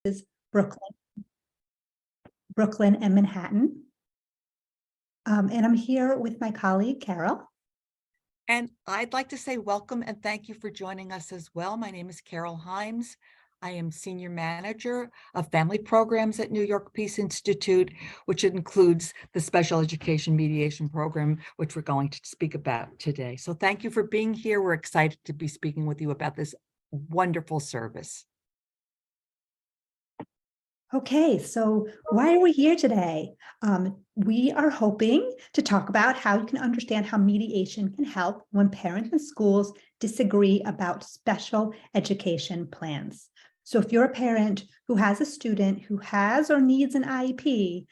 is Brooklyn and Manhattan. And I'm here with my colleague, Carol. And I'd like to say welcome and thank you for joining us as well. My name is Carol Himes. I am Senior Manager of Family Programs at New York Peace Institute, which includes the Special Education Mediation Program, which we're going to speak about today. So thank you for being here. We're excited to be speaking with you about this wonderful service. Okay, so why are we here today? We are hoping to talk about how you can understand how mediation can help when parents and schools disagree about special education plans. So if you're a parent who has a student who has or needs an IEP,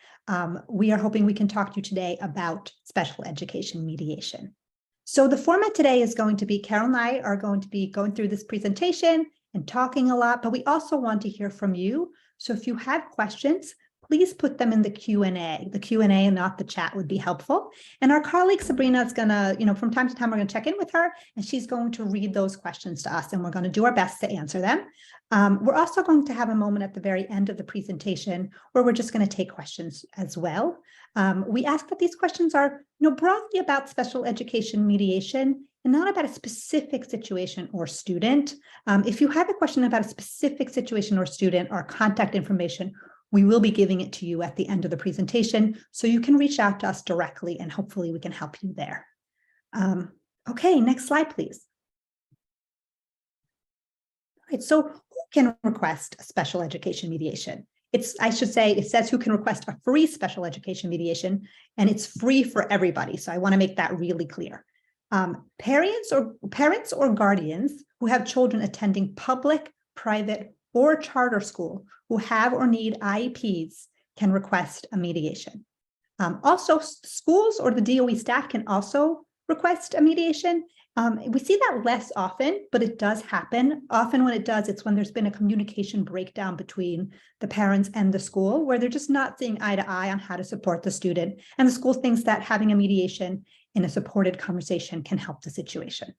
we are hoping we can talk to you today about special education mediation. So the format today is going to be, Carol and I are going to be going through this presentation and talking a lot, but we also want to hear from you. So if you have questions, please put them in the Q&A. The Q&A and not the chat would be helpful. And our colleague Sabrina is going to, from time to time, we're going to check in with her and she's going to read those questions to us and we're going to do our best to answer them. We're also going to have a moment at the very end of the presentation where we're just going to take questions as well. We ask that these questions are, broadly about special education mediation and not about a specific situation or student. If you have a question about a specific situation or student or contact information, we will be giving it to you at the end of the presentation, so you can reach out to us directly and hopefully we can help you there. Okay, next slide, please. All right, so who can request a special education mediation? It says who can request a free special education mediation, and it's free for everybody. So I want to make that really clear. Parents or guardians who have children attending public, private, or charter school who have or need IEPs can request a mediation. Also, schools or the DOE staff can also request a mediation. We see that less often, but it does happen. Often when it does, it's when there's been a communication breakdown between the parents and the school, where they're just not seeing eye to eye on how to support the student. And the school thinks that having a mediation in a supported conversation can help the situation.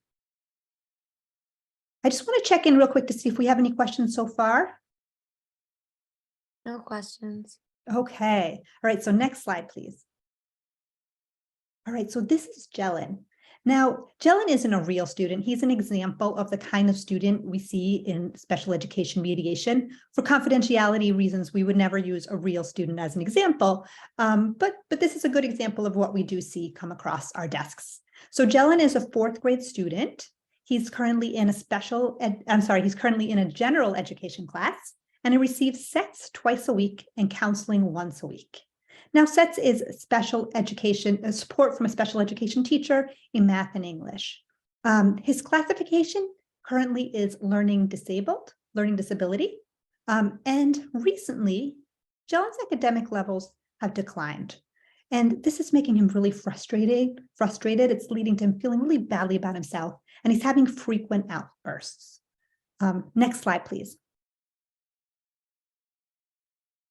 I just want to check in real quick to see if we have any questions so far. No questions. Okay. All right. So next slide, please. All right. So this is Jelen. Now, Jelen isn't a real student. He's an example of the kind of student we see in special education mediation. For confidentiality reasons, we would never use a real student as an example, but this is a good example of what we do see come across our desks. So Jelen is a 4th grade student. He's currently in he's currently in a general education class, and he receives SETS twice a week and counseling once a week. Now, SETS is special education, support from a special education teacher in math and English. His classification currently is learning disability. And recently, Jelen's academic levels have declined. And this is making him really frustrated. It's leading to him feeling really badly about himself, and he's having frequent outbursts. Next slide, please.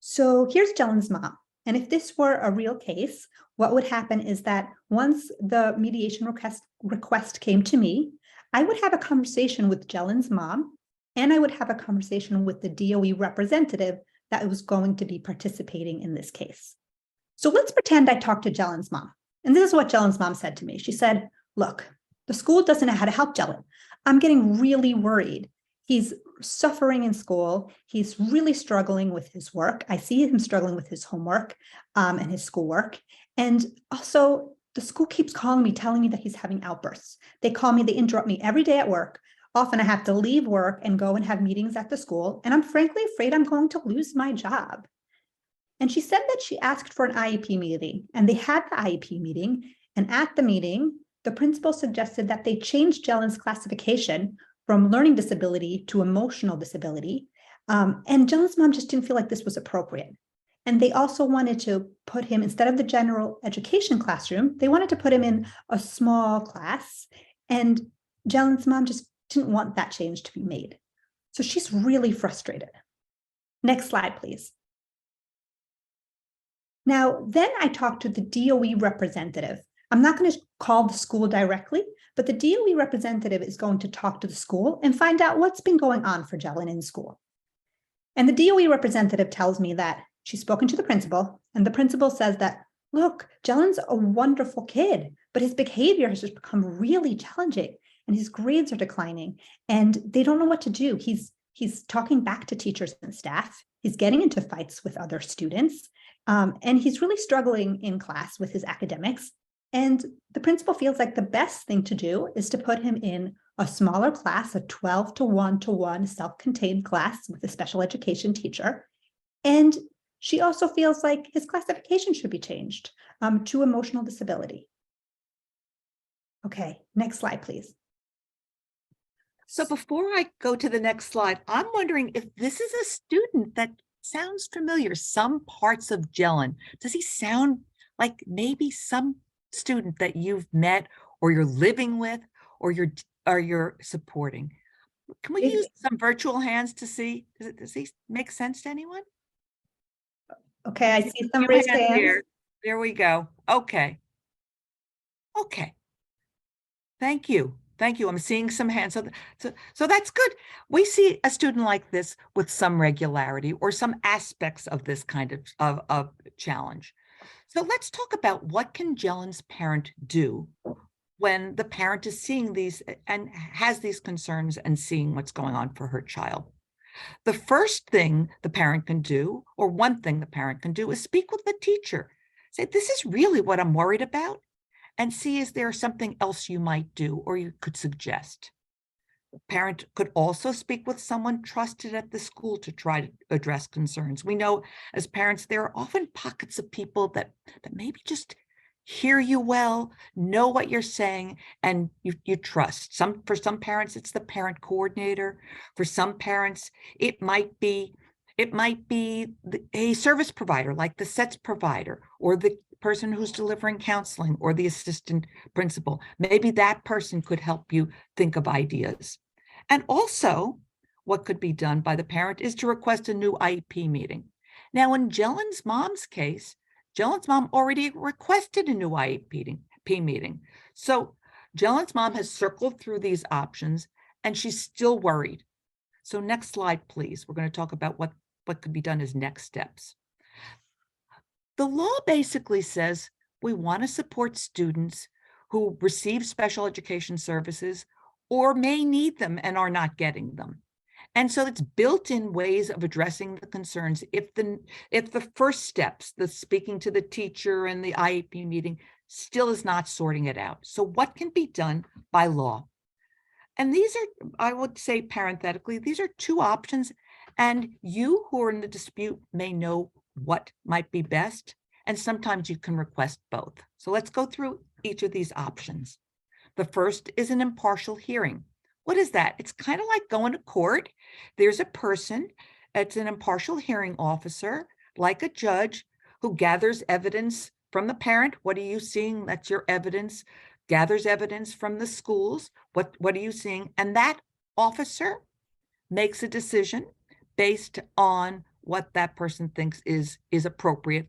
So here's Jelen's mom. And if this were a real case, what would happen is that once the mediation request came to me, I would have a conversation with Jelen's mom, and I would have a conversation with the DOE representative that was going to be participating in this case. So let's pretend I talked to Jelen's mom. And this is what Jelen's mom said to me. She said, look, the school doesn't know how to help Jelen. I'm getting really worried. He's suffering in school. He's really struggling with his work. I see him struggling with his homework and his schoolwork. And also, the school keeps calling me, telling me that he's having outbursts. They call me, they interrupt me every day at work. Often I have to leave work and go and have meetings at the school. And I'm frankly afraid I'm going to lose my job. And she said that she asked for an IEP meeting, and they had the IEP meeting. And at the meeting, the principal suggested that they change Jelen's classification from learning disability to emotional disability. And Jelen's mom just didn't feel like this was appropriate. And they also wanted to put him, instead of the general education classroom, they wanted to put him in a small class. And Jelen's mom just didn't want that change to be made. So she's really frustrated. Next slide, please. Now, then I talked to the DOE representative. I'm not going to call the school directly, but the DOE representative is going to talk to the school and find out what's been going on for Jelen in school. And the DOE representative tells me that she's spoken to the principal, and the principal says that, look, Jellen's a wonderful kid, but his behavior has just become really challenging, and his grades are declining, and they don't know what to do. He's talking back to teachers and staff. He's getting into fights with other students, and he's really struggling in class with his academics. And the principal feels like the best thing to do is to put him in a smaller class, a 12 to 1-to-1 self-contained class with a special education teacher. And she also feels like his classification should be changed to emotional disability. Okay, next slide, please. So before I go to the next slide, I'm wondering if this is a student that sounds familiar, some parts of Jellen. Does he sound like maybe some student that you've met or you're living with or you're supporting? Can we use some virtual hands to see? Does he make sense to anyone? Okay, I see some raised hands. Here. There we go. Okay. Okay. Thank you. Thank you. I'm seeing some hands. So that's good. We see a student like this with some regularity or some aspects of this kind of challenge. So let's talk about what can Jellen's parent do when the parent is seeing these and has these concerns and seeing what's going on for her child. The first thing the parent can do, or one thing the parent can do, is speak with the teacher. Say, this is really what I'm worried about, and see, is there something else you might do or you could suggest? The parent could also speak with someone trusted at the school to try to address concerns. We know as parents, there are often pockets of people that maybe just hear you well, know what you're saying, and you trust. For some parents, it's the parent coordinator. For some parents, it might be a service provider like the SETS provider or the person who's delivering counseling or the assistant principal. Maybe that person could help you think of ideas. And also, what could be done by the parent is to request a new IEP meeting. Now, in Jellen's mom's case, Jellen's mom already requested a new IEP meeting. So Jellen's mom has circled through these options and she's still worried. So next slide, please. We're going to talk about what could be done as next steps. The law basically says we want to support students who receive special education services or may need them and are not getting them. And so it's built-in ways of addressing the concerns if the first steps, the speaking to the teacher and the IEP meeting, still is not sorting it out. So what can be done by law? And these are, I would say parenthetically, these are two options, and you who are in the dispute may know what might be best, and sometimes you can request both. So let's go through each of these options. The first is an impartial hearing. What is that? It's kind of like going to court. There's a person, it's an impartial hearing officer, like a judge, who gathers evidence from the parent. What are you seeing? That's your evidence. Gathers evidence from the schools. What are you seeing? And that officer makes a decision based on what that person thinks is appropriate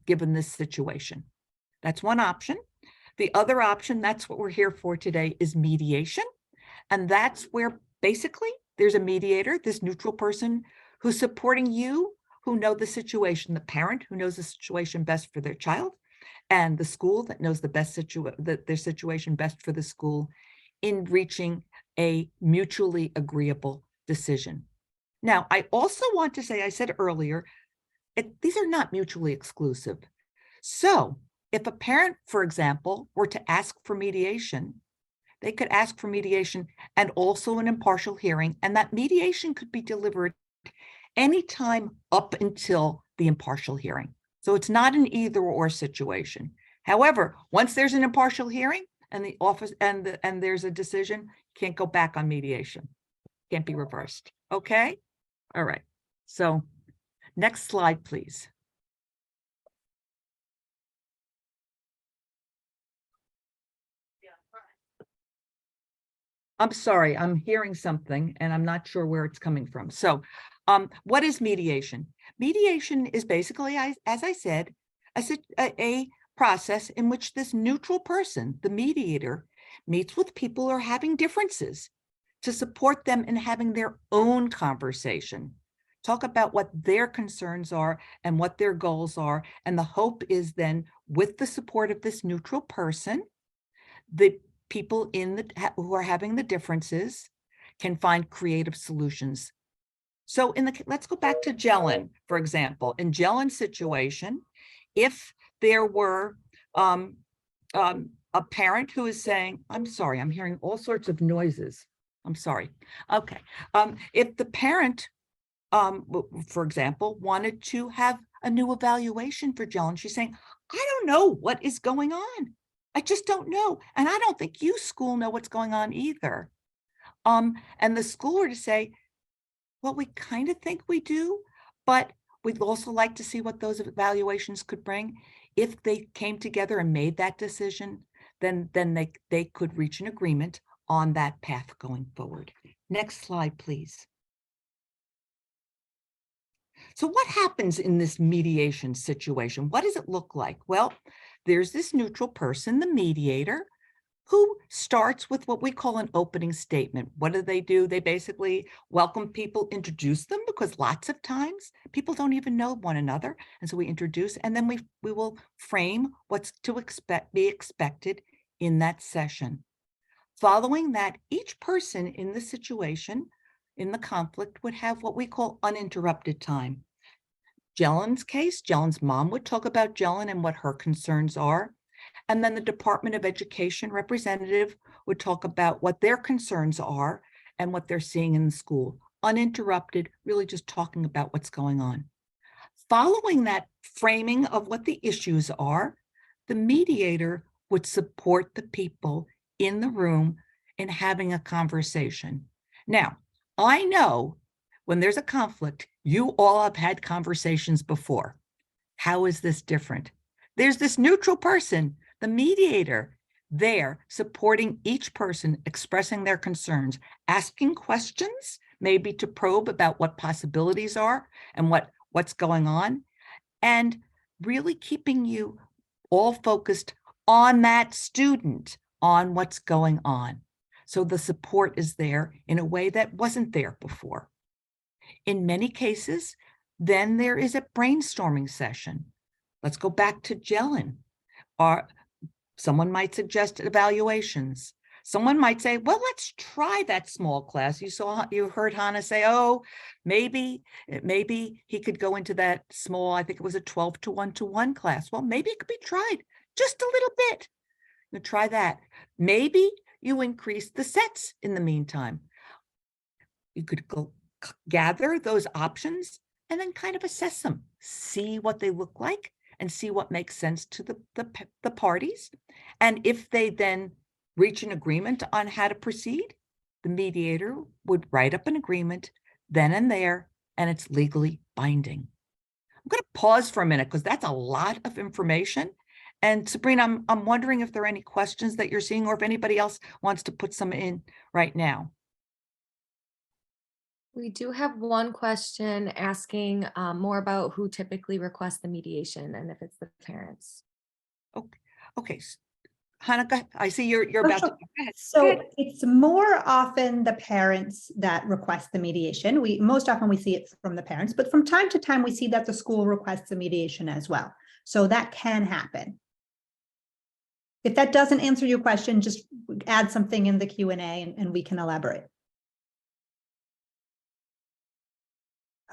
given this situation. That's one option. The other option, that's what we're here for today, is mediation. And that's where basically there's a mediator, this neutral person who's supporting you, who know the situation, the parent who knows the situation best for their child, and the school that knows the best their situation best for the school in reaching a mutually agreeable decision. Now, I also want to say, I said earlier, these are not mutually exclusive. So if a parent, for example, were to ask for mediation, they could ask for mediation and also an impartial hearing, and that mediation could be delivered anytime up until the impartial hearing. So it's not an either or situation. However, once there's an impartial hearing and the office and there's a decision, can't go back on mediation. Can't be reversed. Okay? All right. So next slide, please. I'm sorry, I'm hearing something and I'm not sure where it's coming from. So what is mediation? Mediation is basically, as I said, a process in which this neutral person, the mediator, meets with people who are having differences to support them in having their own conversation, talk about what their concerns are and what their goals are. And the hope is then, with the support of this neutral person, the people who are having the differences can find creative solutions. So let's go back to Jellen, for example. In Jellen's situation, if there were a parent who is saying, I'm sorry, I'm hearing all sorts of noises. I'm sorry. Okay. If the parent, for example, wanted to have a new evaluation for Jellen, she's saying, I don't know what is going on. I just don't know. And I don't think you school know what's going on either. And the school were to say, well, we kind of think we do, but we'd also like to see what those evaluations could bring. If they came together and made that decision, then they could reach an agreement on that path going forward. Next slide, please. So what happens in this mediation situation? What does it look like? Well, there's this neutral person, the mediator, who starts with what we call an opening statement. What do? They basically welcome people, introduce them, because lots of times people don't even know one another. And so we introduce, and then we will frame what's to be expected in that session. Following that, each person in the situation, in the conflict, would have what we call uninterrupted time. Jellen's case, Jellen's mom would talk about Jellen and what her concerns are. And then the Department of Education representative would talk about what their concerns are and what they're seeing in the school. Uninterrupted, really just talking about what's going on. Following that framing of what the issues are, the mediator would support the people in the room in having a conversation. Now, I know when there's a conflict, you all have had conversations before. How is this different? There's this neutral person, the mediator, there supporting each person, expressing their concerns, asking questions, maybe to probe about what possibilities are and what's going on, and really keeping you all focused on that student, on what's going on. So the support is there in a way that wasn't there before. In many cases, then there is a brainstorming session. Let's go back to Jellen. Or someone might suggest evaluations. Someone might say, well, let's try that small class. You heard Hannah say, oh, maybe he could go into that small, I think it was a 12 to 1-to-1 class. Well, maybe it could be tried just a little bit. You try that. Maybe you increase the sets in the meantime. You could go gather those options and then kind of assess them, see what they look like, and see what makes sense to the parties. And if they then reach an agreement on how to proceed, the mediator would write up an agreement then and there, and it's legally binding. I'm going to pause for a minute because that's a lot of information. And Sabrina, I'm wondering if there are any questions that you're seeing, or if anybody else wants to put some in right now. We do have one question asking more about who typically requests the mediation and if it's the parents. Okay. Hannah, I see you're about to. Go ahead. So it's more often the parents that request the mediation. Most often we see it from the parents, but from time to time we see that the school requests the mediation as well. So that can happen. If that doesn't answer your question, just add something in the Q&A and we can elaborate.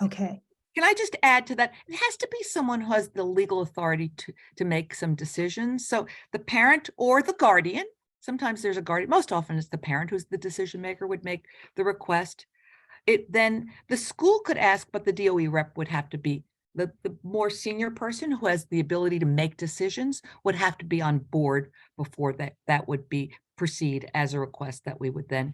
Okay. Can I just add to that? It has to be someone who has the legal authority to make some decisions. So the parent or the guardian, sometimes there's a guardian, most often it's the parent who's the decision maker, would make the request. Then the school could ask, but the DOE rep would have to be the more senior person who has the ability to make decisions, would have to be on board before that would be proceed as a request that we would then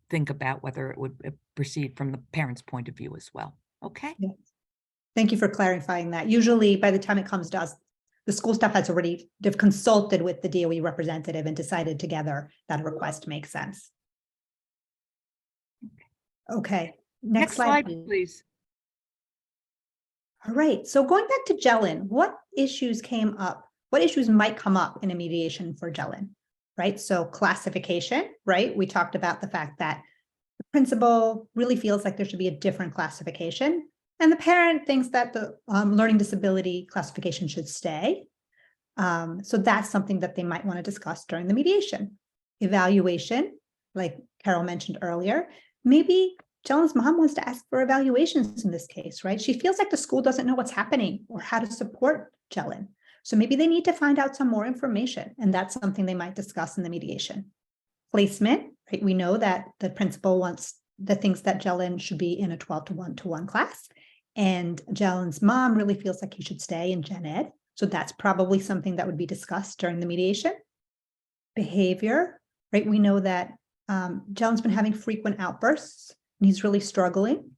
think about whether it would proceed from the parent's point of view as well. Okay. Yes. Thank you for clarifying that. Usually by the time it comes to us, the school staff has already consulted with the DOE representative and decided together that a request makes sense. Okay. Next slide, please. All right. So going back to Jellen, what issues came up? What issues might come up in a mediation for Jellen? Right. So classification, right? We talked about the fact that the principal really feels like there should be a different classification, and the parent thinks that the learning disability classification should stay. So that's something that they might want to discuss during the mediation. Evaluation, like Carol mentioned earlier, maybe Jellen's mom wants to ask for evaluations in this case, right? She feels like the school doesn't know what's happening or how to support Jellen. So maybe they need to find out some more information, and that's something they might discuss in the mediation. Placement, right? We know that the principal wants the things that Jellen should be in a 12 to 1 class, and Jellen's mom really feels like he should stay in gen ed. So that's probably something that would be discussed during the mediation. Behavior, right? We know that Jellen's been having frequent outbursts and he's really struggling.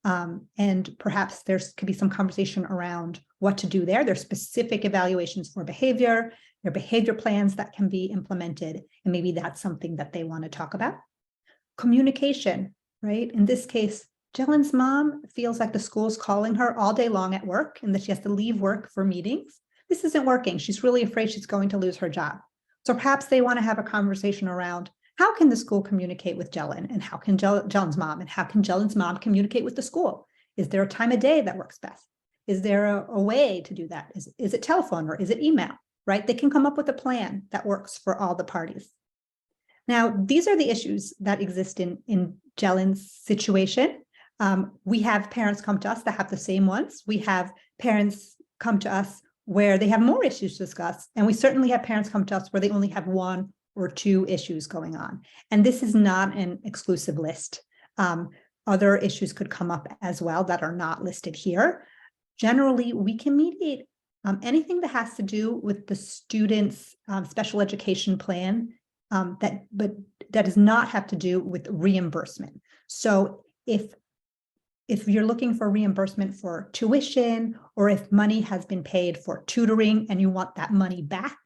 And perhaps could be some conversation around what to do there. There's specific evaluations for behavior, there are behavior plans that can be implemented, and maybe that's something that they want to talk about. Communication, right? In this case, Jellen's mom feels like the school's calling her all day long at work and that she has to leave work for meetings. This isn't working. She's really afraid she's going to lose her job. So perhaps they want to have a conversation around how can the school communicate with Jellen, and how can Jellen's mom, and how can Jellen's mom communicate with the school? Is there a time of day that works best? Is there a way to do that? Is it telephone or is it email, right? They can come up with a plan that works for all the parties. Now, these are the issues that exist in Jellen's situation. We have parents come to us that have the same ones. We have parents come to us where they have more issues to discuss. And we certainly have parents come to us where they only have 1 or 2 issues going on. And this is not an exclusive list. Other issues could come up as well that are not listed here. Generally, we can mediate anything that has to do with the student's special education plan, but that does not have to do with reimbursement. So if you're looking for reimbursement for tuition, or if money has been paid for tutoring and you want that money back,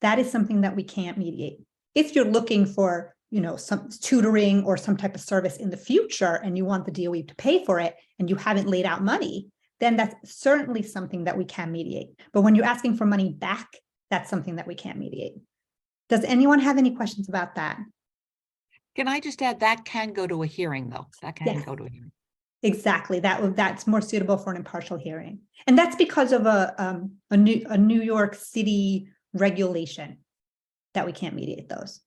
that is something that we can't mediate. If you're looking for, some tutoring or some type of service in the future and you want the DOE to pay for it and you haven't laid out money, then that's certainly something that we can mediate. But when you're asking for money back, that's something that we can't mediate. Does anyone have any questions about that? Can I just add that can go to a hearing, though? That can Yes. go to a hearing. Exactly. That's more suitable for an impartial hearing. And that's because of a New York City regulation that we can't mediate those.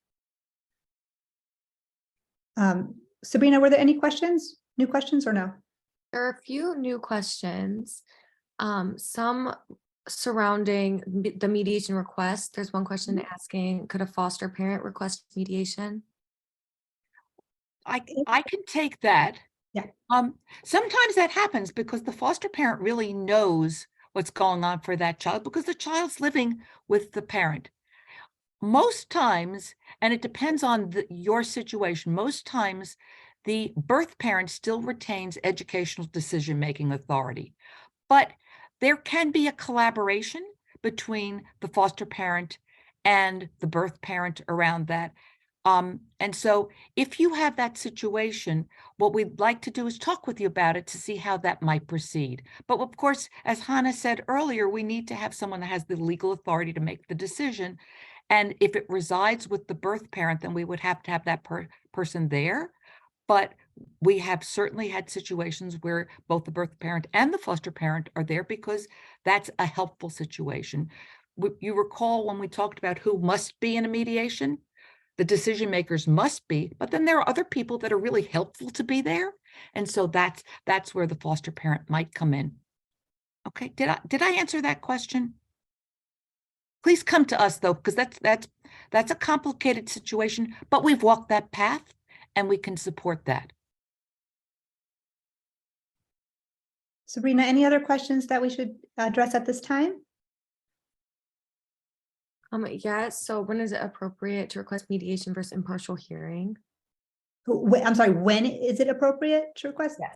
Sabrina, were there any questions? New questions or no? There are a few new questions, some surrounding the mediation request. There's one question asking, could a foster parent request mediation? I can take that. Yeah. Sometimes that happens because the foster parent really knows what's going on for that child because the child's living with the parent. Most times, and it depends on your situation, most times the birth parent still retains educational decision-making authority, but there can be a collaboration between the foster parent and the birth parent around that. And so if you have that situation, what we'd like to do is talk with you about it to see how that might proceed. But of course, as Hannah said earlier, we need to have someone that has the legal authority to make the decision. And if it resides with the birth parent, then we would have to have that person there. But we have certainly had situations where both the birth parent and the foster parent are there because that's a helpful situation. You recall when we talked about who must be in a mediation? The decision makers must be, but then there are other people that are really helpful to be there. And so that's where the foster parent might come in. Okay, did I answer that question? Please come to us though, because that's a complicated situation, but we've walked that path and we can support that. Sabrina, any other questions that we should address at this time? Yes. So when is it appropriate to request mediation versus impartial hearing? I'm sorry, when is it appropriate to request? Yes.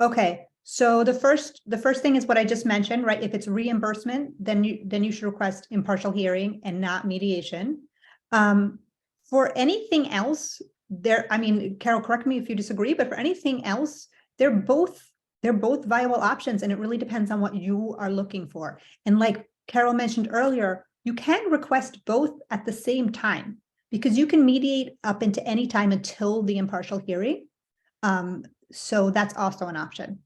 Okay, so the first thing is what I just mentioned, right? If it's reimbursement, then you should request impartial hearing and not mediation. For anything else, Carol, correct me if you disagree, but for anything else, they're both viable options, and it really depends on what you are looking for. And like Carol mentioned earlier, you can request both at the same time because you can mediate up into any time until the impartial hearing. So that's also an option.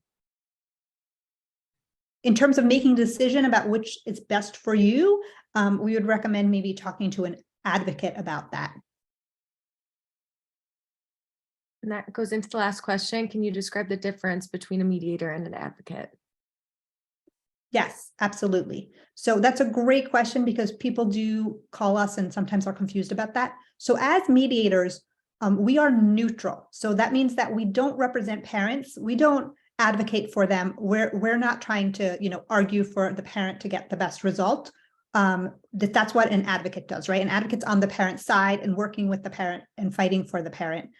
In terms of making a decision about which is best for you, we would recommend maybe talking to an advocate about that. And that goes into the last question. Can you describe the difference between a mediator and an advocate? Yes, absolutely. So that's a great question because people do call us and sometimes are confused about that. So as mediators, we are neutral. So that means that we don't represent parents. We don't advocate for them. We're not trying to, argue for the parent to get the best result. That's what an advocate does, right? An advocate's on the parent side and working with the parent and fighting for the parent.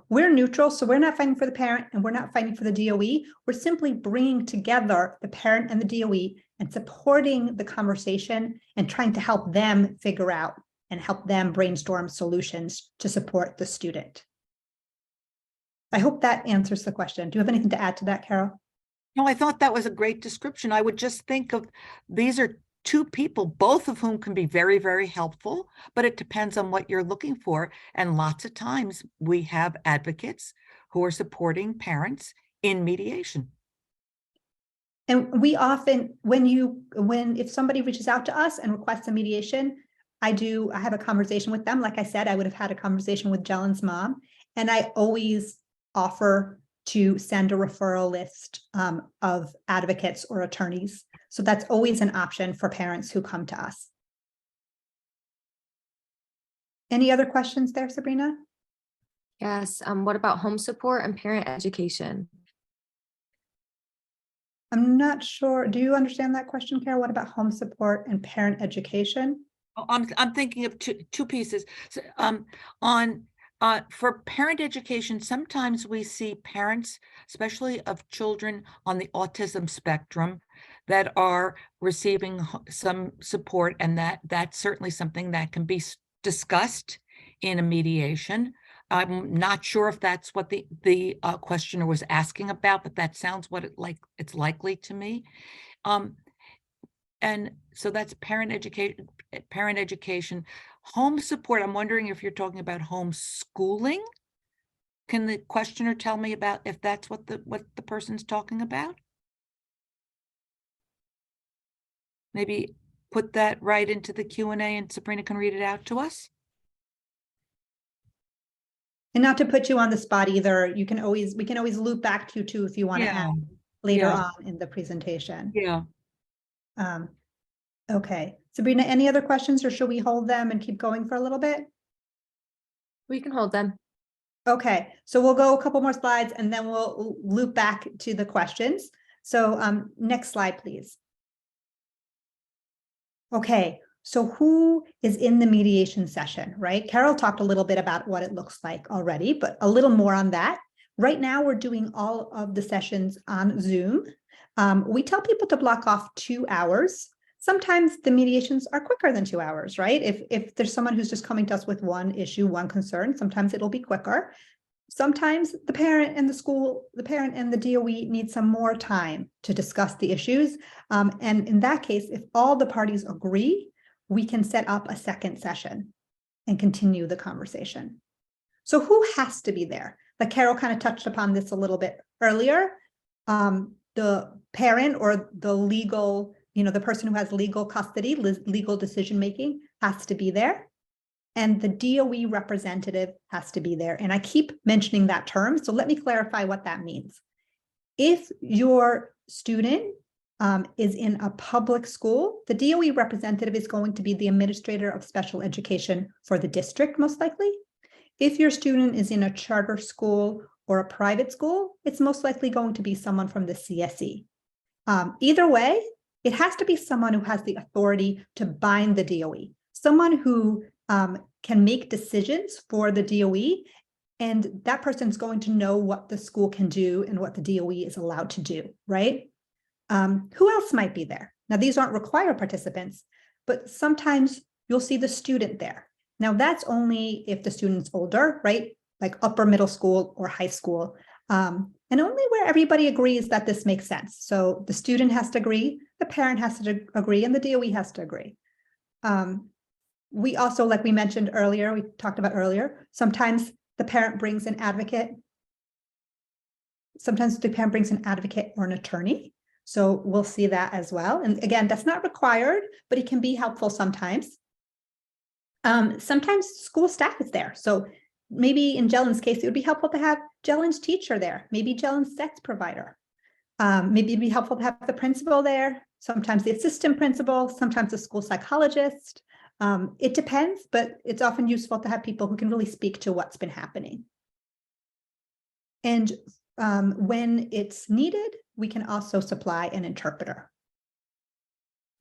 We're neutral, so we're not fighting for the parent and we're not fighting for the DOE. We're simply bringing together the parent and the DOE and supporting the conversation and trying to help them figure out and help them brainstorm solutions to support the student. I hope that answers the question. Do you have anything to add to that, Carol? No, I thought that was a great description. I would just think of these are two people, both of whom can be very, very helpful, but it depends on what you're looking for. And lots of times we have advocates who are supporting parents in mediation. And we often, if somebody reaches out to us and requests a mediation, I have a conversation with them. Like I said, I would have had a conversation with Jellen's mom, and I always offer to send a referral list of advocates or attorneys. So that's always an option for parents who come to us. Any other questions there, Sabrina? Yes. What about home support and parent education? I'm not sure. Do you understand that question, Carol? What about home support and parent education? Oh, I'm thinking of two pieces. So, for parent education, sometimes we see parents, especially of children on the autism spectrum, that are receiving some support, and that's certainly something that can be discussed in a mediation. I'm not sure if that's what the questioner was asking about, but that sounds it's likely to me. And so that's parent education, home support. I'm wondering if you're talking about homeschooling. Can the questioner tell me about if that's what the person's talking about? Maybe put that right into the Q&A and Sabrina can read it out to us. And not to put you on the spot either, we can always loop back to you too if you want to add later on in the presentation. Yeah. Okay, Sabrina, any other questions, or should we hold them and keep going for a little bit? We can hold them. Okay, so we'll go a couple more slides and then we'll loop back to the questions. So next slide, please. Okay, so who is in the mediation session, right? Carol talked a little bit about what it looks like already, but a little more on that. Right now, we're doing all of the sessions on Zoom. We tell people to block off 2 hours. Sometimes the mediations are quicker than 2 hours, right? If there's someone who's just coming to us with one issue, one concern, sometimes it'll be quicker. Sometimes the parent and the DOE need some more time to discuss the issues. And in that case, if all the parties agree, we can set up a second session and continue the conversation. So who has to be there? Like Carol kind of touched upon this a little bit earlier. The parent or the legal, the person who has legal custody, legal decision-making has to be there. And the DOE representative has to be there. And I keep mentioning that term, so let me clarify what that means. If your student is in a public school, the DOE representative is going to be the administrator of special education for the district, most likely. If your student is in a charter school or a private school, it's most likely going to be someone from the CSE. Either way, it has to be someone who has the authority to bind the DOE, someone who can make decisions for the DOE, and that person's going to know what the school can do and what the DOE is allowed to do, right? Who else might be there? Now, these aren't required participants, but sometimes you'll see the student there. Now, that's only if the student's older, right? Like upper middle school or high school, and only where everybody agrees that this makes sense. So the student has to agree, the parent has to agree, and the DOE has to agree. We also, like we mentioned earlier, we talked about earlier, sometimes the parent brings an advocate sometimes the parent brings an advocate or an attorney. So we'll see that as well. And again, that's not required, but it can be helpful sometimes. Sometimes school staff is there. So maybe in Jellen's case, it would be helpful to have Jellen's teacher there, maybe Jellen's sex provider. Maybe it'd be helpful to have the principal there, sometimes the assistant principal, sometimes the school psychologist. It depends, but it's often useful to have people who can really speak to what's been happening. And when it's needed, we can also supply an interpreter.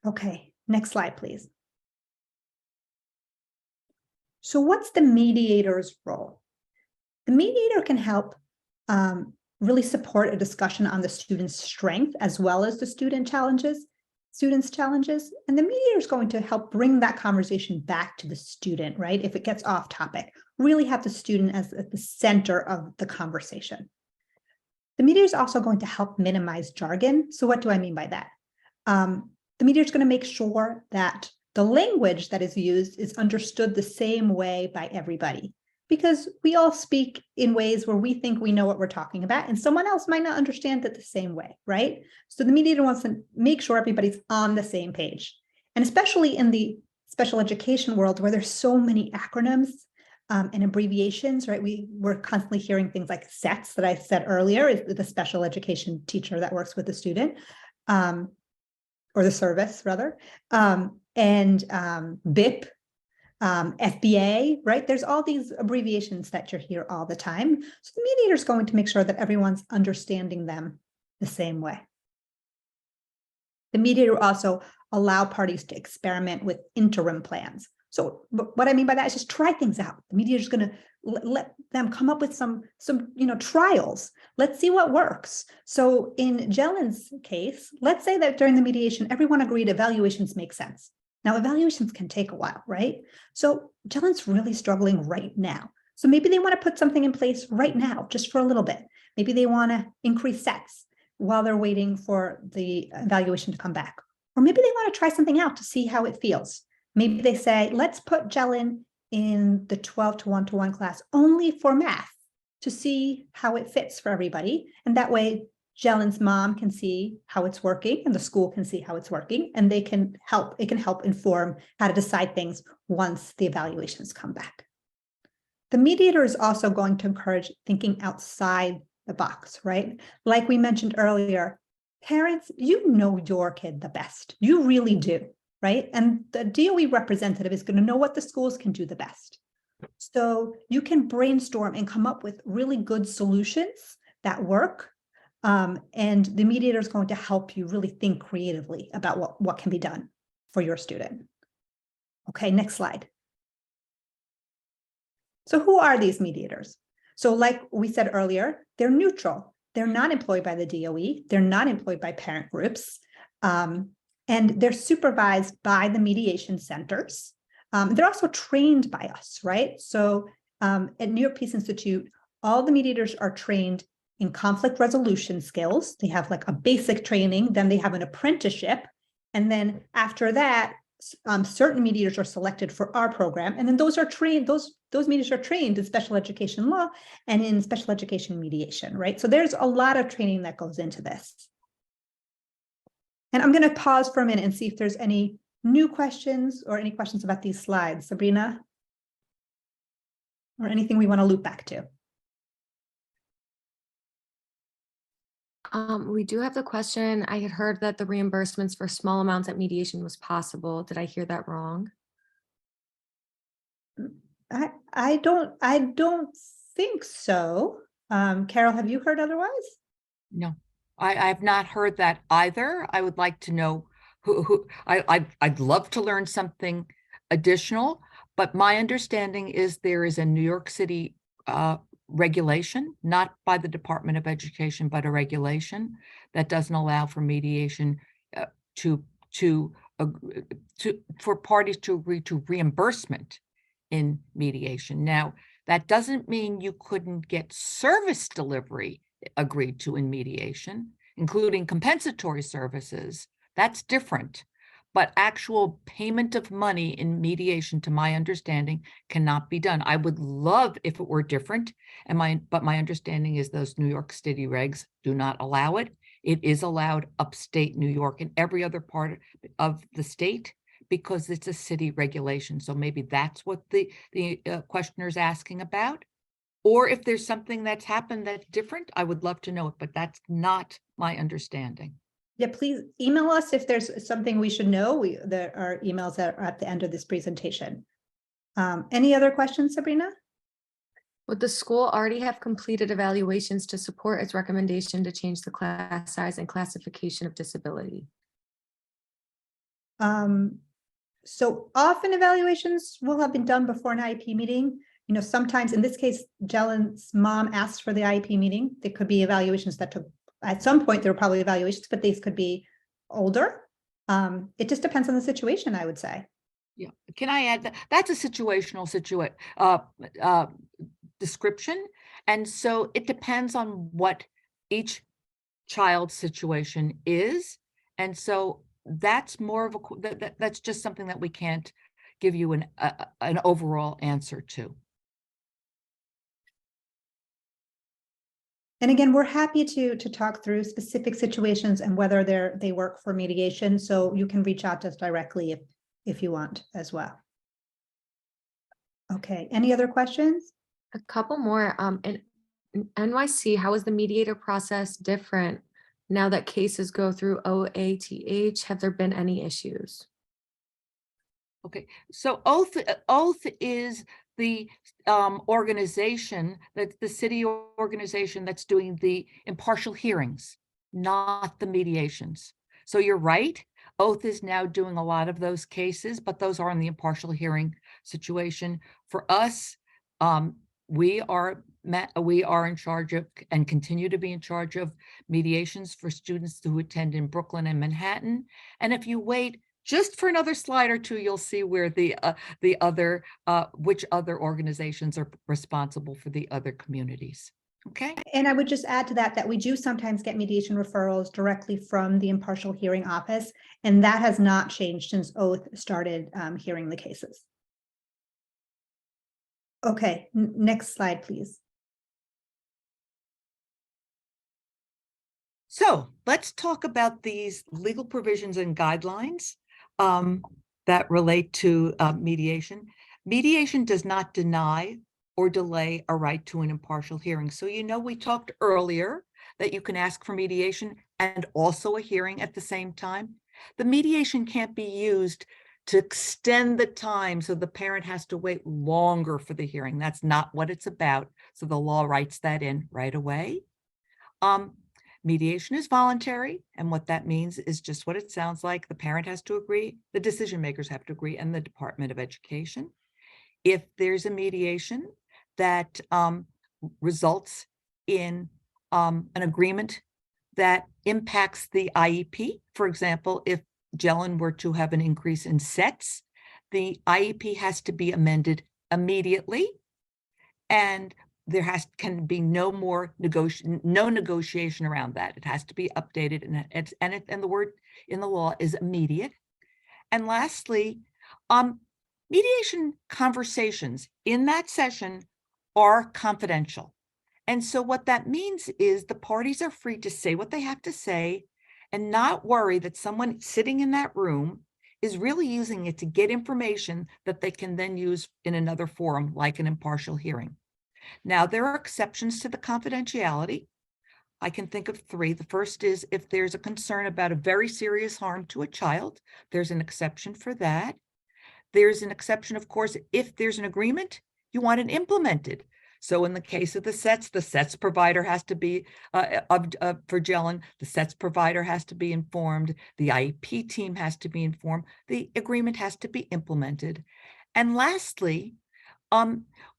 Okay, next slide, please. So what's the mediator's role? The mediator can help really support a discussion on the student's strength as well as the student's challenges. And the mediator is going to help bring that conversation back to the student, right? If it gets off topic, really have the student as at the center of the conversation. The mediator is also going to help minimize jargon. So what do I mean by that? The mediator is going to make sure that the language that is used is understood the same way by everybody, because we all speak in ways where we think we know what we're talking about, and someone else might not understand it the same way, right? So the mediator wants to make sure everybody's on the same page. And especially in the special education world where there's so many acronyms and abbreviations, right? We're constantly hearing things like SETS that I said earlier, is the special education teacher that works with the student, or the service rather, and BIP, FBA, right? There's all these abbreviations that you hear all the time. So the mediator is going to make sure that everyone's understanding them the same way. The mediator will also allow parties to experiment with interim plans. So what I mean by that is just try things out. The mediator is going to let them come up with some trials. Let's see what works. So in Jellen's case, let's say that during the mediation, everyone agreed evaluations make sense. Now, evaluations can take a while, right? So Jellen's really struggling right now. So maybe they want to put something in place right now, just for a little bit. Maybe they want to increase sets while they're waiting for the evaluation to come back. Or maybe they want to try something out to see how it feels. Maybe they say, let's put Jellen in the 12 to 1-to-1 class only for math to see how it fits for everybody. And that way, Jellen's mom can see how it's working and the school can see how it's working, and it can help inform how to decide things once the evaluations come back. The mediator is also going to encourage thinking outside the box, right? Like we mentioned earlier, parents, you know your kid the best. You really do, right? And the DOE representative is going to know what the schools can do the best. So you can brainstorm and come up with really good solutions that work. And the mediator is going to help you really think creatively about what can be done for your student. Okay, next slide. So who are these mediators? So like we said earlier, they're neutral. They're not employed by the DOE. They're not employed by parent groups. And they're supervised by the mediation centers. They're also trained by us, right? So at New York Peace Institute, all the mediators are trained in conflict resolution skills. They have like a basic training, then they have an apprenticeship. And then after that, certain mediators are selected for our program. And then those are trained, those mediators are trained in special education law and in special education mediation, right? So there's a lot of training that goes into this. And I'm going to pause for a minute and see if there's any new questions or any questions about these slides, Sabrina, or anything we want to loop back to. We do have the question. I had heard that the reimbursements for small amounts at mediation was possible. Did I hear that wrong? I don't think so. Carol, have you heard otherwise? No, I have not heard that either. I would like to know I'd love to learn something additional, but my understanding is there is a New York City regulation, not by the Department of Education, but a regulation that doesn't allow for mediation for parties to agree to reimbursement in mediation. Now, that doesn't mean you couldn't get service delivery agreed to in mediation, including compensatory services. That's different. but actual payment of money in mediation, to my understanding, cannot be done. I would love if it were different, but my understanding is those New York City regs do not allow it. It is allowed upstate New York and every other part of the state because it's a city regulation. So maybe that's what the questioner is asking about. Or if there's something that's happened that's different, I would love to know it, but that's not my understanding. Yeah, please email us if there's something we should know. There are emails that are at the end of this presentation. Any other questions, Sabrina? Would the school already have completed evaluations to support its recommendation to change the class size and classification of disability? So often evaluations will have been done before an IEP meeting. You know, sometimes in this case, Jellen's mom asked for the IEP meeting. There could be evaluations that took, at some point, there were probably evaluations, but these could be older. It just depends on the situation, I would say. Yeah, can I add that? That's a situational description. And so it depends on what each child's situation is. And so that's more of a, that's just something that we can't give you an overall answer to. And again, we're happy to talk through specific situations and whether they work for mediation. So you can reach out to us directly if you want as well. Okay, any other questions? A couple more. In NYC, how is the mediator process different now that cases go through OATH? Have there been any issues? Okay, so Oath is the organization, that's the city organization that's doing the impartial hearings, not the mediations. So you're right, Oath is now doing a lot of those cases, but those are in the impartial hearing situation. For us, we are in charge of and continue to be in charge of mediations for students who attend in Brooklyn and Manhattan. And if you wait just for another slide or two, you'll see where which other organizations are responsible for the other communities. Okay. And I would just add to that we do sometimes get mediation referrals directly from the impartial hearing office, and that has not changed since Oath started hearing the cases. Okay, next slide, please. So let's talk about these legal provisions and guidelines that relate to mediation. Mediation does not deny or delay a right to an impartial hearing. So, you know, we talked earlier that you can ask for mediation and also a hearing at the same time. The mediation can't be used to extend the time so the parent has to wait longer for the hearing. That's not what it's about. So the law writes that in right away. Mediation is voluntary, and what that means is just what it sounds like. The parent has to agree, the decision makers have to agree, and the Department of Education. If there's a mediation that results in an agreement that impacts the IEP, for example, if Jellen were to have an increase in sets, the IEP has to be amended immediately, and there can be no negotiation around that. It has to be updated, and the word in the law is immediate. And lastly, mediation conversations in that session are confidential. And so what that means is the parties are free to say what they have to say and not worry that someone sitting in that room is really using it to get information that they can then use in another forum, like an impartial hearing. Now, there are exceptions to the confidentiality. I can think of three. The first is if there's a concern about a very serious harm to a child, there's an exception for that. There's an exception, of course, if there's an agreement, you want it implemented. So in the case of the sets provider has to be, for Jellen, the sets provider has to be informed, the IEP team has to be informed, the agreement has to be implemented. And lastly,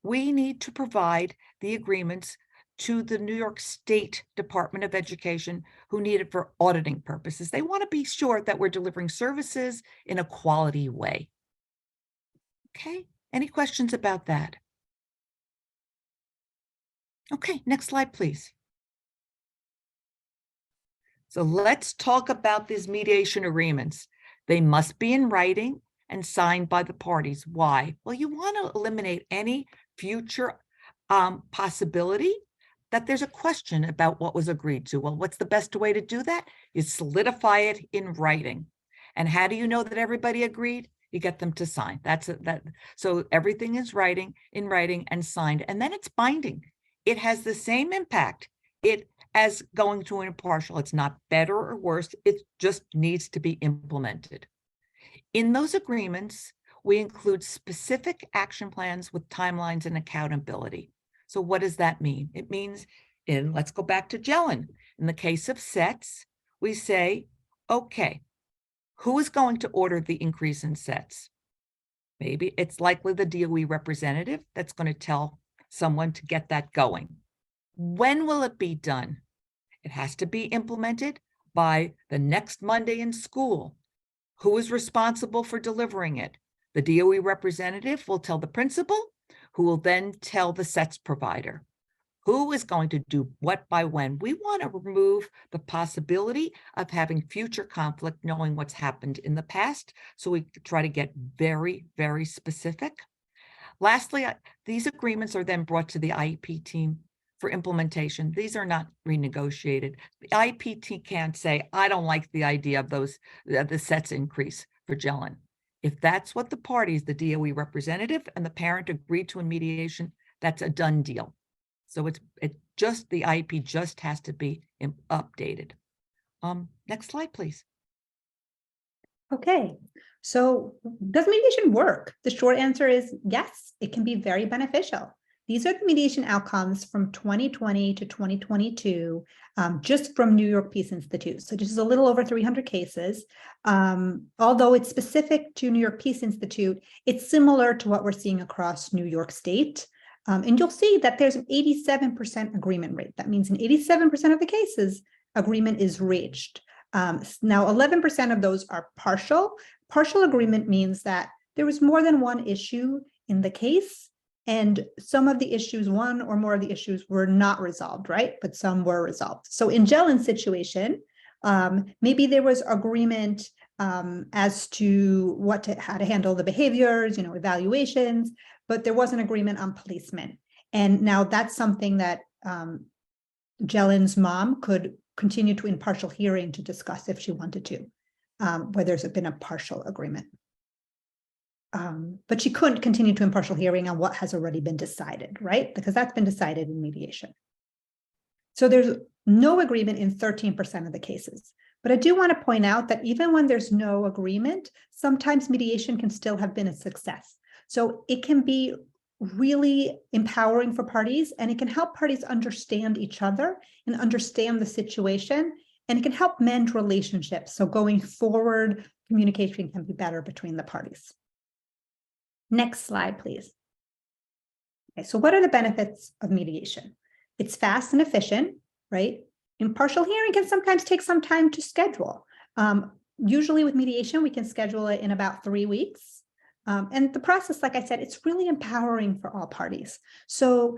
we need to provide the agreements to the New York State Department of Education, who need it for auditing purposes. They want to be sure that we're delivering services in a quality way. Okay, any questions about that? Okay, next slide, please. So let's talk about these mediation agreements. They must be in writing and signed by the parties. Why? Well, you want to eliminate any future possibility that there's a question about what was agreed to. Well, what's the best way to do that? You solidify it in writing. And how do you know that everybody agreed? You get them to sign. That's it. So everything is in writing and signed, and then it's binding. It has the same impact as going to an impartial. It's not better or worse. It just needs to be implemented. In those agreements, we include specific action plans with timelines and accountability. So what does that mean? It means, let's go back to Jelen. In the case of sets, we say, okay, who is going to order the increase in sets? Maybe it's likely the DOE representative that's going to tell someone to get that going. When will it be done? It has to be implemented by the next Monday in school. Who is responsible for delivering it? The DOE representative will tell the principal, who will then tell the sets provider. Who is going to do what by when? We want to remove the possibility of having future conflict, knowing what's happened in the past. So we try to get very, very specific. Lastly, these agreements are then brought to the IEP team for implementation. These are not renegotiated. The IEP team can't say, I don't like the idea of the sets increase for Jelen. If that's what the parties, the DOE representative and the parent agreed to in mediation, that's a done deal. So the IEP just has to be updated. Next slide, please. Okay, so does mediation work? The short answer is yes, it can be very beneficial. These are the mediation outcomes from 2020 to 2022, just from New York Peace Institute. So this is a little over 300 cases. Although it's specific to New York Peace Institute, it's similar to what we're seeing across New York State. And you'll see that there's an 87% agreement rate. That means in 87% of the cases, agreement is reached. Now, 11% of those are partial. Partial agreement means that there was more than one issue in the case, and some of the issues, one or more of the issues, were not resolved, right? But some were resolved. So in Jelen's situation, maybe there was agreement as to how to handle the behaviors, evaluations, but there wasn't agreement on placement. And now that's something that Jelen's mom could continue to in partial hearing to discuss if she wanted to, where there's been a partial agreement. But she couldn't continue to impartial hearing on what has already been decided, right? Because that's been decided in mediation. So there's no agreement in 13% of the cases. But I do want to point out that even when there's no agreement, sometimes mediation can still have been a success. So it can be really empowering for parties, and it can help parties understand each other and understand the situation, and it can help mend relationships. So going forward, communication can be better between the parties. Next slide, please. Okay, so what are the benefits of mediation? It's fast and efficient, right? Impartial hearing can sometimes take some time to schedule. Usually with mediation, we can schedule it in about 3 weeks. And the process, like I said, it's really empowering for all parties. So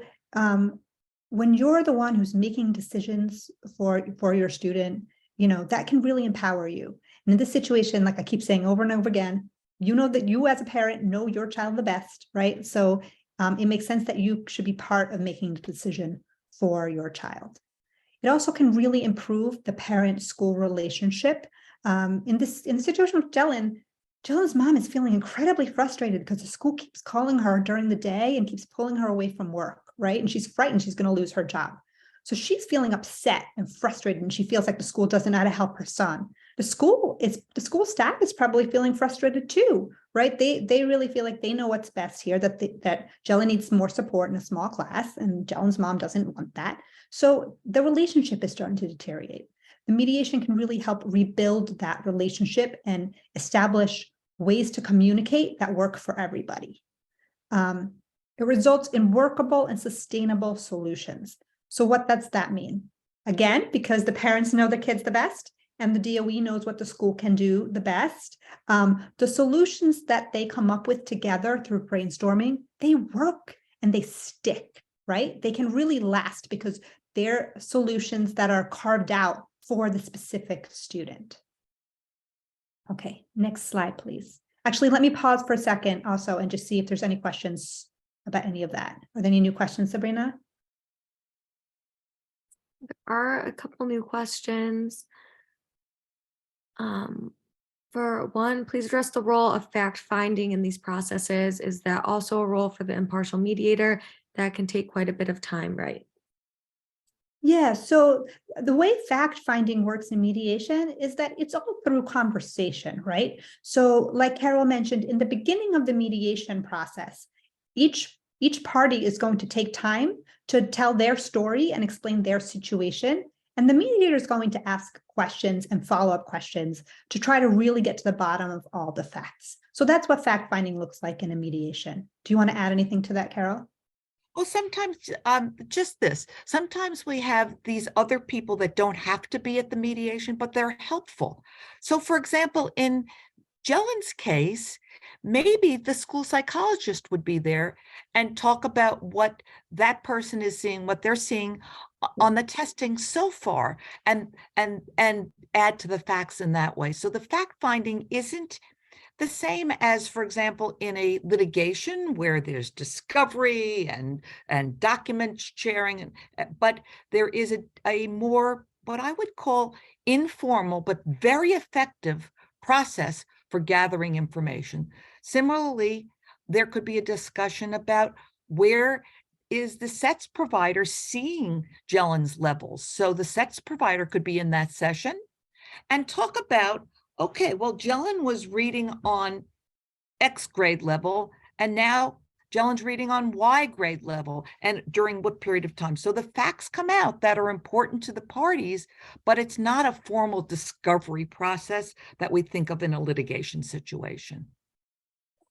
when you're the one who's making decisions for your student, that can really empower you. And in this situation, like I keep saying over and over again, you know that you as a parent know your child the best, right? So it makes sense that you should be part of making the decision for your child. It also can really improve the parent-school relationship. In the situation with Jelen's mom is feeling incredibly frustrated because the school keeps calling her during the day and keeps pulling her away from work, right? And she's frightened she's going to lose her job. So she's feeling upset and frustrated, and she feels like the school doesn't know how to help her son. The school staff is probably feeling frustrated too, right? They really feel like they know what's best here, that Jelen needs more support in a small class, and Jelen's mom doesn't want that. So the relationship is starting to deteriorate. The mediation can really help rebuild that relationship and establish ways to communicate that work for everybody. It results in workable and sustainable solutions. So what does that mean? Again, because the parents know the kids the best and the DOE knows what the school can do the best, the solutions that they come up with together through brainstorming, they work and they stick, right? They can really last because they're solutions that are carved out for the specific student. Okay, next slide, please. Actually, let me pause for a second also and just see if there's any questions about any of that. Are there any new questions, Sabrina? There are a couple new questions. For one, please address the role of fact finding in these processes. Is that also a role for the impartial mediator? That can take quite a bit of time, right? Yeah, so the way fact finding works in mediation is that it's all through conversation, right? So like Carol mentioned, in the beginning of the mediation process, each party is going to take time to tell their story and explain their situation. And the mediator is going to ask questions and follow-up questions to try to really get to the bottom of all the facts. So that's what fact finding looks like in a mediation. Do you want to add anything to that, Carol? Well, sometimes just this. Sometimes we have these other people that don't have to be at the mediation, but they're helpful. So, for example, in Jellen's case, maybe the school psychologist would be there and talk about what that person is seeing, what they're seeing on the testing so far, and add to the facts in that way. So the fact finding isn't the same as, for example, in a litigation where there's discovery and document sharing, but there is a more, what I would call, informal but very effective process for gathering information. Similarly, there could be a discussion about where is the sets provider seeing Jellen's levels. So the sets provider could be in that session and talk about, okay, well, Jellen was reading on X grade level, and now Jellen's reading on Y grade level, and during what period of time. So the facts come out that are important to the parties, but it's not a formal discovery process that we think of in a litigation situation.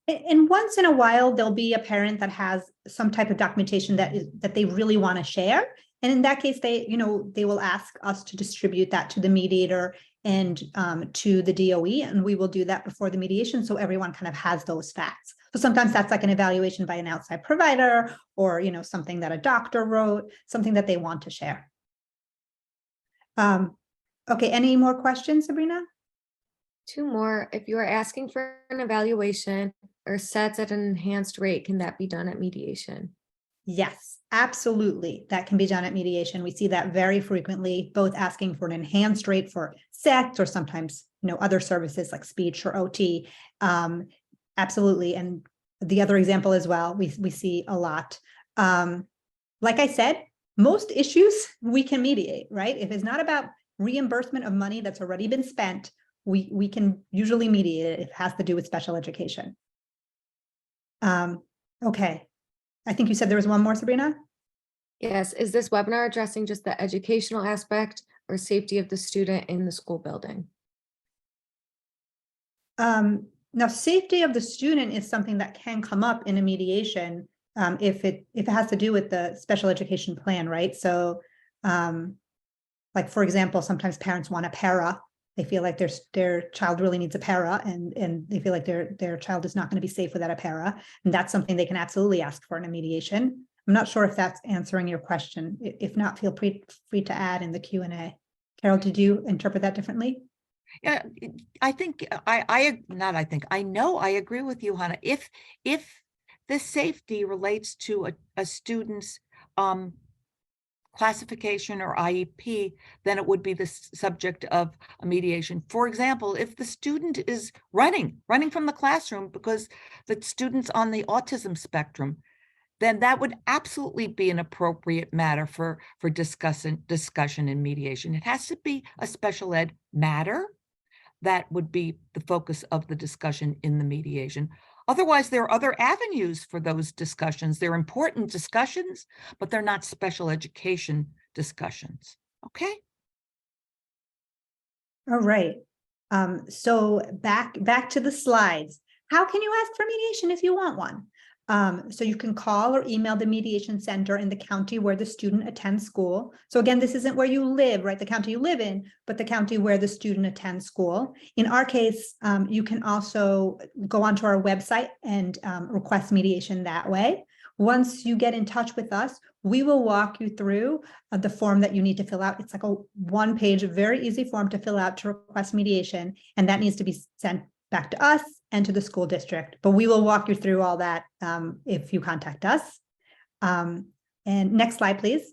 And once in a while, there'll be a parent that has some type of documentation that they really want to share. And in that case, they will ask us to distribute that to the mediator and to the DOE, and we will do that before the mediation, so everyone kind of has those facts. So sometimes that's like an evaluation by an outside provider, or something that a doctor wrote, something that they want to share. Okay, any more questions, Sabrina? Two more. If you are asking for an evaluation or sets at an enhanced rate, can that be done at mediation? Yes, absolutely. That can be done at mediation. We see that very frequently, both asking for an enhanced rate for sets or sometimes, other services like speech or OT. Absolutely. And the other example as well, we see a lot. Like I said, most issues we can mediate, right? If it's not about reimbursement of money that's already been spent, we can usually mediate it. It has to do with special education. Okay. I think you said there was one more, Sabrina? Yes. Is this webinar addressing just the educational aspect or safety of the student in the school building? Now, safety of the student is something that can come up in a mediation if it has to do with the special education plan, right? So, like, for example, sometimes parents want a para. They feel like their child really needs a para, and they feel like their child is not going to be safe without a para. And that's something they can absolutely ask for in a mediation. I'm not sure if that's answering your question. If not, feel free to add in the Q&A. Carol, did you interpret that differently? Yeah, I think I know I agree with you, Hannah. If the safety relates to a student's classification or IEP, then it would be the subject of a mediation. For example, if the student is running from the classroom because the student's on the autism spectrum, then that would absolutely be an appropriate matter for discussion and mediation. It has to be a special ed matter that would be the focus of the discussion in the mediation. Otherwise, there are other avenues for those discussions. They're important discussions, but they're not special education discussions. Okay? All right. So back to the slides. How can you ask for mediation if you want one? So you can call or email the mediation center in the county where the student attends school. So again, this isn't where you live, right? The county you live in, but the county where the student attends school. In our case, you can also go onto our website and request mediation that way. Once you get in touch with us, we will walk you through the form that you need to fill out. It's like a one-page, very easy form to fill out to request mediation, and that needs to be sent back to us and to the school district. But we will walk you through all that if you contact us. And next slide, please.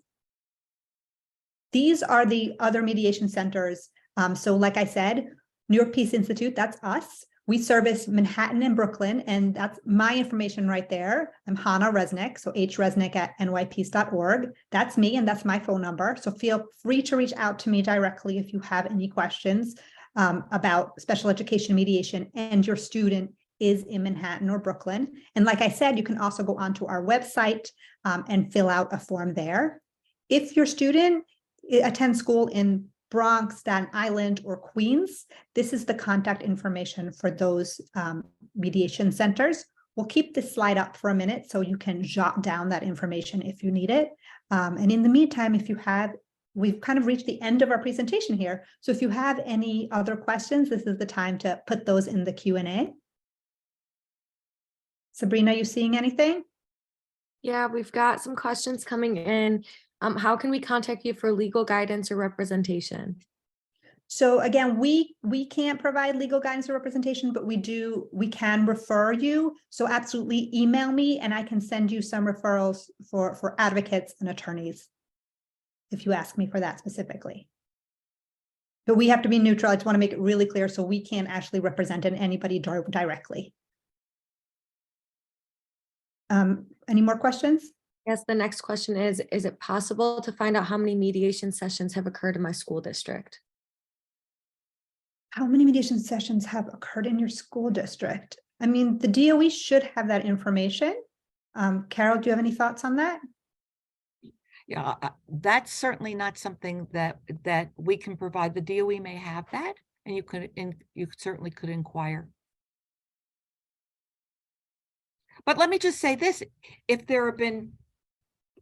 These are the other mediation centers. So like I said, New York Peace Institute, that's us. We service Manhattan and Brooklyn, and that's my information right there. I'm Hannah Resnick, so hresnick@nypeace.org. That's me, and that's my phone number. So feel free to reach out to me directly if you have any questions about special education mediation and your student is in Manhattan or Brooklyn. And like I said, you can also go onto our website and fill out a form there. If your student attends school in Bronx, Staten Island, or Queens, this is the contact information for those mediation centers. We'll keep this slide up for a minute so you can jot down that information if you need it. And in the meantime, if you have, we've kind of reached the end of our presentation here. So if you have any other questions, this is the time to put those in the Q&A. Sabrina, are you seeing anything? Yeah, we've got some questions coming in. How can we contact you for legal guidance or representation? So again, we can't provide legal guidance or representation, but we can refer you. So absolutely email me and I can send you some referrals for advocates and attorneys if you ask me for that specifically. But we have to be neutral. I just want to make it really clear so we can't actually represent anybody directly. Any more questions? Yes, the next question is it possible to find out how many mediation sessions have occurred in my school district? How many mediation sessions have occurred in your school district? I mean, the DOE should have that information. Carol, do you have any thoughts on that? Yeah, that's certainly not something that we can provide. The DOE may have that, and you certainly could inquire. But let me just say this: if there have been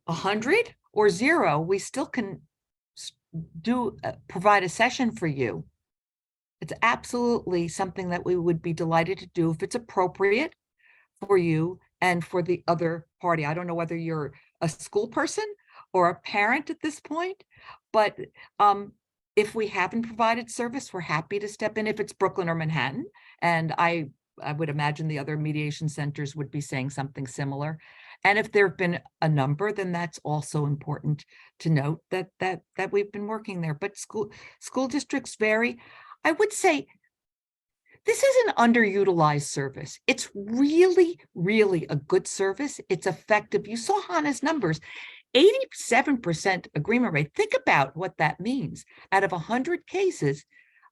100 or 0, we still can provide a session for you. It's absolutely something that we would be delighted to do if it's appropriate for you and for the other party. I don't know whether you're a school person or a parent at this point, but if we haven't provided service, we're happy to step in if it's Brooklyn or Manhattan. And I would imagine the other mediation centers would be saying something similar. And if there have been a number, then that's also important to note that we've been working there. But school districts vary. I would say this is an underutilized service. It's really, really a good service. It's effective. You saw Hannah's numbers, 87% agreement rate. Think about what that means. Out of 100 cases,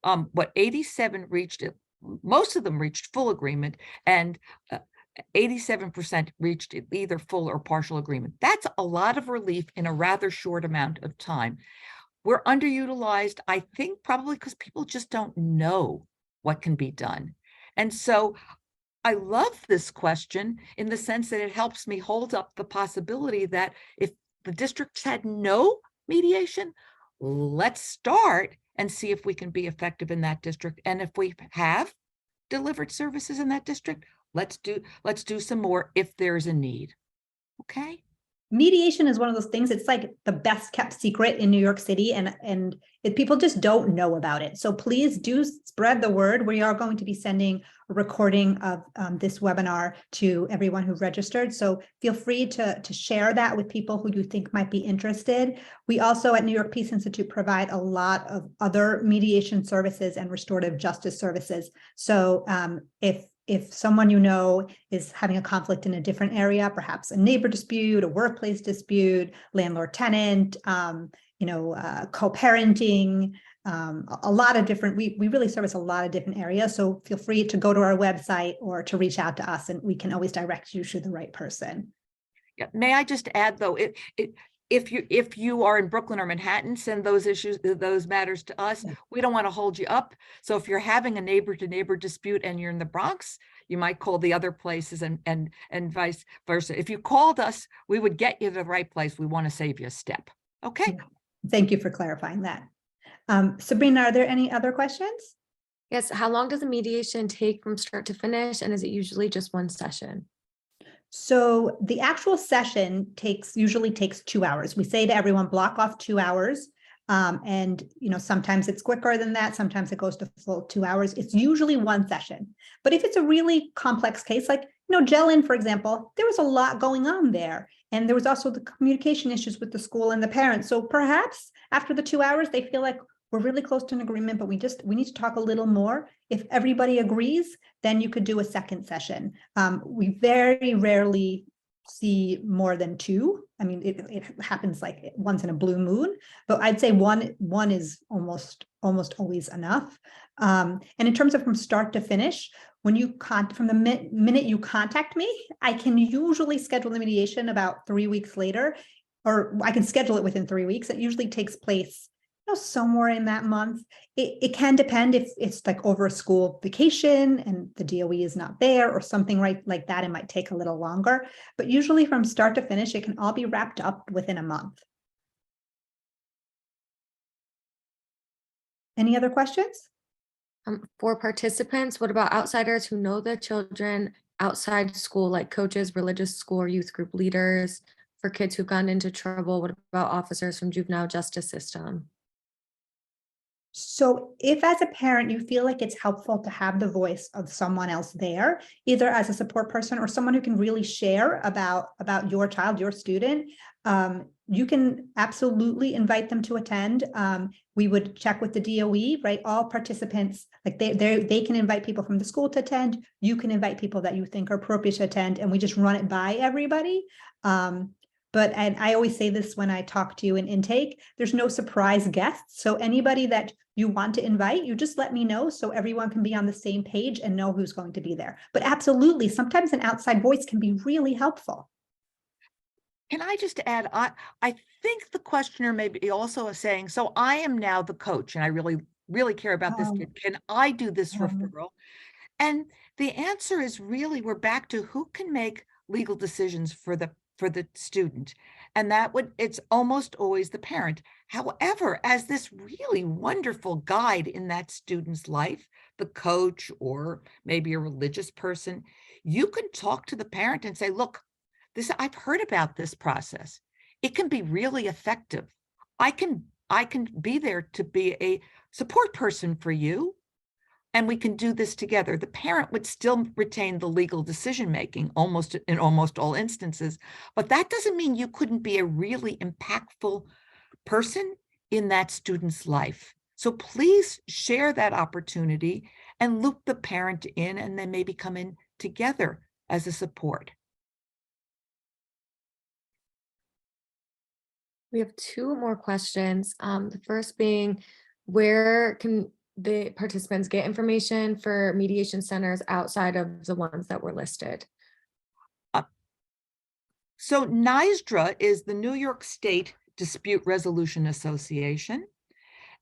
87 reached it. Most of them reached full agreement, and 87% reached either full or partial agreement. That's a lot of relief in a rather short amount of time. We're underutilized, I think, probably because people just don't know what can be done. And so I love this question in the sense that it helps me hold up the possibility that if the districts had no mediation, let's start and see if we can be effective in that district. And if we have delivered services in that district, let's do some more if there's a need. Okay. Mediation is one of those things, it's like the best kept secret in New York City, and people just don't know about it. So please do spread the word. We are going to be sending a recording of this webinar to everyone who registered. So feel free to share that with people who you think might be interested. We also at New York Peace Institute provide a lot of other mediation services and restorative justice services. So if someone you know is having a conflict in a different area, perhaps a neighbor dispute, a workplace dispute, landlord-tenant, co-parenting, a lot of different, we really service a lot of different areas. So feel free to go to our website or to reach out to us, and we can always direct you to the right person. Yeah. May I just add, though, if you are in Brooklyn or Manhattan, send those matters to us. Yeah. We don't want to hold you up. So if you're having a neighbor-to-neighbor dispute and you're in the Bronx, you might call the other places and vice versa. If you called us, we would get you to the right place. We want to save you a step. Okay. Yeah. Thank you for clarifying that. Sabrina, are there any other questions? Yes. How long does a mediation take from start to finish? And is it usually just one session? So the actual session usually takes 2 hours. We say to everyone, block off 2 hours. And sometimes it's quicker than that. Sometimes it goes to full 2 hours. It's usually one session. But if it's a really complex case, like Jell-In, for example, there was a lot going on there. And there was also the communication issues with the school and the parents. So perhaps after the 2 hours, they feel like we're really close to an agreement, but we need to talk a little more. If everybody agrees, then you could do a second session. We very rarely see more than 2. I mean, it happens like once in a blue moon, but I'd say one is almost always enough. And in terms of from start to finish, when you from the minute you contact me, I can usually schedule the mediation about 3 weeks later, or I can schedule it within 3 weeks. It usually takes place somewhere in that month. It can depend if it's like over a school vacation and the DOE is not there or something like that. It might take a little longer, but usually from start to finish, it can all be wrapped up within a month. Any other questions? For participants, what about outsiders who know the children outside school, like coaches, religious school or youth group leaders? For kids who've gotten into trouble, what about officers from juvenile justice system? So if as a parent, you feel like it's helpful to have the voice of someone else there, either as a support person or someone who can really share about your child, your student, you can absolutely invite them to attend. We would check with the DOE, right? All participants, like they can invite people from the school to attend. You can invite people that you think are appropriate to attend, and we just run it by everybody. But I always say this when I talk to you in intake, there's no surprise guests. So anybody that you want to invite, you just let me know so everyone can be on the same page and know who's going to be there. But absolutely, sometimes an outside voice can be really helpful. Can I just add, I think the questioner may be also saying, so I am now the coach and I really, really care about this kid. Can I do this referral? And the answer is really, we're back to who can make legal decisions for the student. And it's almost always the parent. However, as this really wonderful guide in that student's life, the coach or maybe a religious person, you can talk to the parent and say, look, I've heard about this process. It can be really effective. I can be there to be a support person for you, and we can do this together. The parent would still retain the legal decision-making in almost all instances, but that doesn't mean you couldn't be a really impactful person in that student's life. So please share that opportunity and loop the parent in, and then maybe come in together as a support. We have 2 more questions. The first being, where can the participants get information for mediation centers outside of the ones that were listed? So NYSDRA is the New York State Dispute Resolution Association.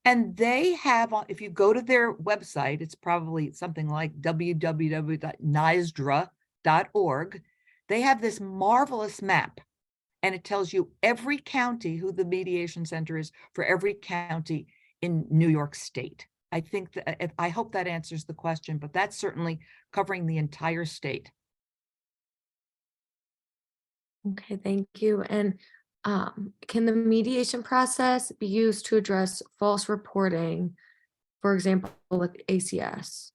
And they have, if you go to their website, it's probably something like www.nysdra.org. They have this marvelous map, and it tells you every county who the mediation center is for every county in New York State. I hope that answers the question, but that's certainly covering the entire state. Okay, thank you. And can the mediation process be used to address false reporting, for example, with ACS?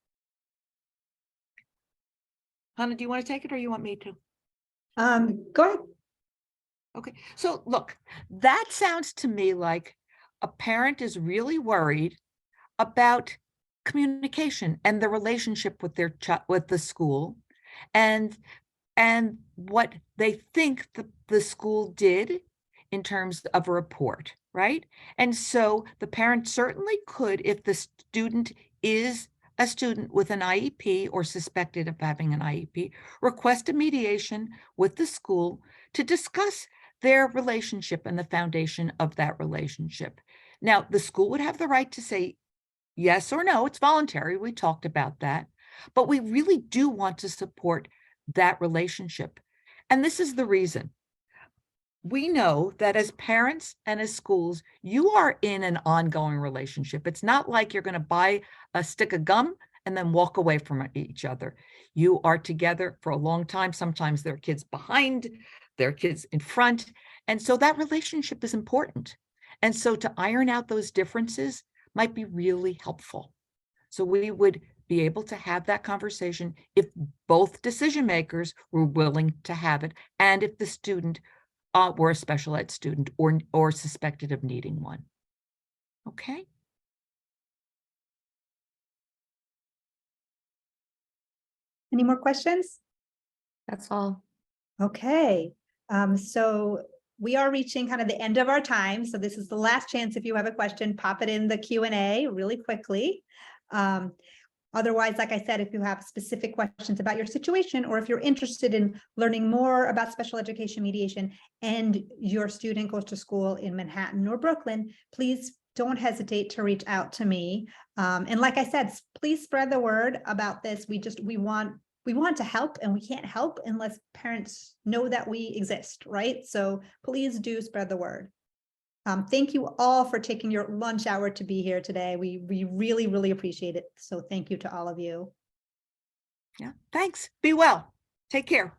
Hannah, do you want to take it or you want me to? Go ahead. Okay, so look, that sounds to me like a parent is really worried about communication and the relationship with with the school, and what they think the school did in terms of a report, right? And so the parent certainly could, if the student is a student with an IEP or suspected of having an IEP, request a mediation with the school to discuss their relationship and the foundation of that relationship. Now, the school would have the right to say yes or no. It's voluntary. We talked about that. But we really do want to support that relationship. And this is the reason. We know that as parents and as schools, you are in an ongoing relationship. It's not like you're going to buy a stick of gum and then walk away from each other. You are together for a long time. Sometimes there are kids behind, there are kids in front. And so that relationship is important. And so to iron out those differences might be really helpful. So we would be able to have that conversation if both decision makers were willing to have it, and if the student were a special ed student or suspected of needing one. Okay. Any more questions? That's all. Okay, so we are reaching kind of the end of our time. So this is the last chance. If you have a question, pop it in the Q&A really quickly. Otherwise, like I said, if you have specific questions about your situation, or if you're interested in learning more about special education mediation and your student goes to school in Manhattan or Brooklyn, please don't hesitate to reach out to me. And like I said, please spread the word about this. We want to help, and we can't help unless parents know that we exist, right? So please do spread the word. Thank you all for taking your lunch hour to be here today. We really, really appreciate it. So thank you to all of you. Yeah, thanks. Be well. Take care.